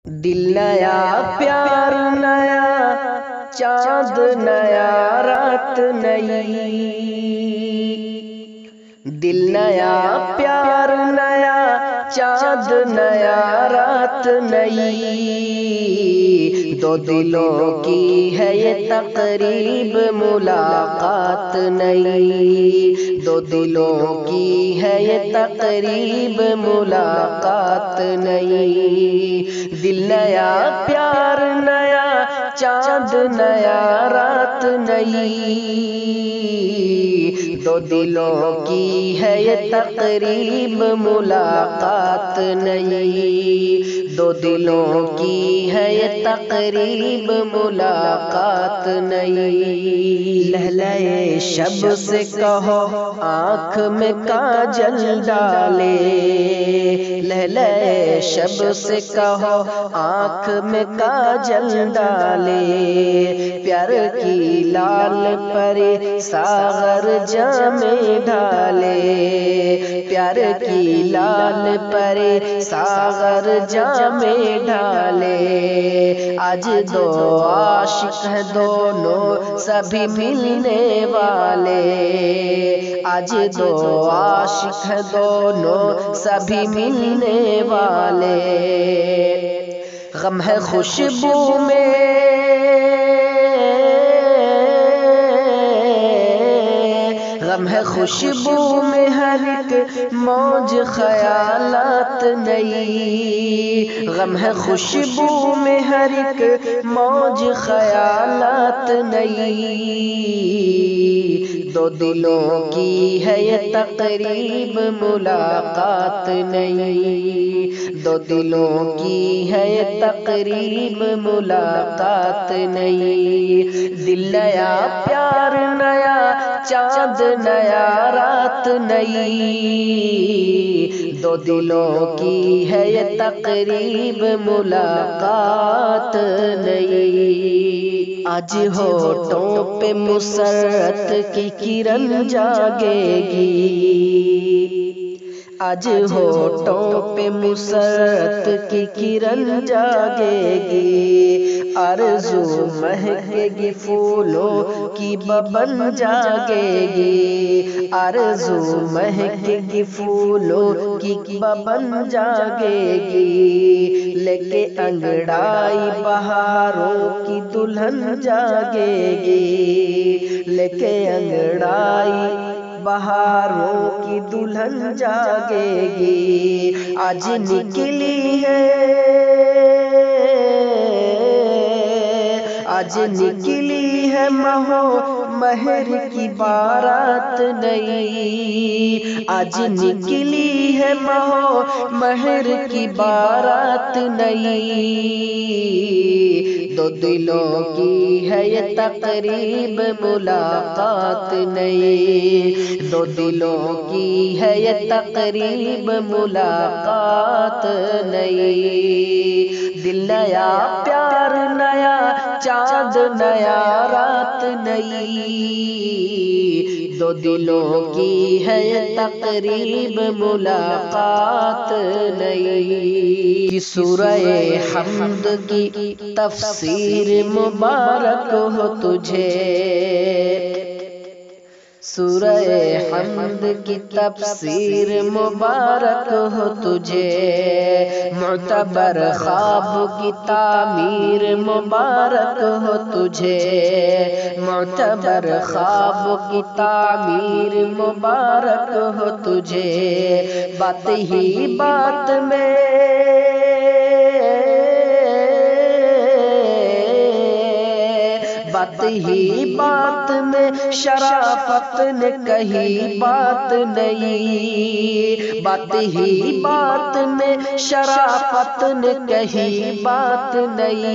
دل نیا پیار نیا چاند نیا رات نئی، دل نیا پیار نیا چاند نیا رات نئی، دو دلوں کی ہے یہ تقریب ملاقات نئی، دو دلوں کی ہے یہ تقریب ملاقات نئی، دل نیا پیار نیا چاند نیا رات نئی، دو دلوں کی ہے یہ تقریب ملاقات نئی، دو دلوں کی ہے یہ تقریب ملاقات نئی، لہلائے شب سے کہو آنکھ میں کاجل ڈالے، لہلائے شب سے کہو آنکھ میں کاجل ڈالے، پیار کی لال پرے ساغر جام ڈالے، پیار کی لال پرے ساغر جام ڈالے، آج دو عاشق ہیں دونوں سبھی ملنے والے، آج دو عاشق ہیں دونوں سبھی ملنے والے، غم ہے خوشبو میں غم ہے خوشبو میں ہر ایک موج خیالات نئی، غم ہے خوشبو میں ہر ایک موج خیالات نئی، دو دلوں کی ہے یہ تقریب ملاقات نئی، دو دلوں کی ہے یہ تقریب ملاقات نئی، دل نیا پیار نیا چاند نیا رات نئی، دو دلوں کی ہے یہ تقریب ملاقات نئی، آج ہونٹوں پہ مسرت کی کرن جاگے گی، آج ہونٹوں پہ مسرت کی کرن جاگے گی، آرزو مہکے گی پھولوں کی ببن جاگے گی، آرزو مہکے گی پھولوں کی ببن جاگے گی، لے کے انگڑائی بہاروں کی دلہن جاگے گی، لے کے انگڑائی بہاروں کی دلہن جاگے گی، آج نکلی ہے مہو مہر کی بارات نئی، آج نکلی ہے مہو مہر کی بارات نئی، دو دلوں کی ہے یہ تقریب ملاقات نئی، دو دلوں کی ہے یہ تقریب ملاقات نئی، دل نیا پیار نیا چاند نیا رات نئی، دو دلوں کی ہے یہ تقریب ملاقات نئی، سورہ حمد کی تفسیر مبارک ہو تجھے، سورہ حمد کی تفسیر مبارک ہو تجھے، معتبر خواب کی تعمیر مبارک ہو تجھے، معتبر خواب کی تعمیر مبارک ہو تجھے، بات ہی بات میں بات ہی بات میں شرافت نے کہی بات نئی، بات ہی بات میں شرافت نے کہی بات نئی،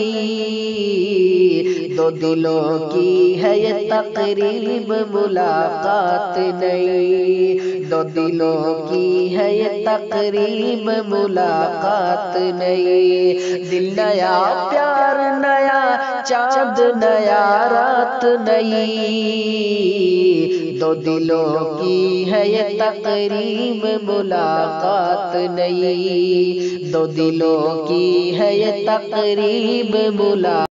دو دلوں کی ہے یہ تقریب ملاقات نئی، دو دلوں کی ہے یہ تقریب ملاقات نئی، دل نیا پیار نیا چاند نیا رات نئی، دو دلوں کی ہے یہ تقریب ملاقات نئی، دو دلوں کی ہے یہ تقریب ملاقات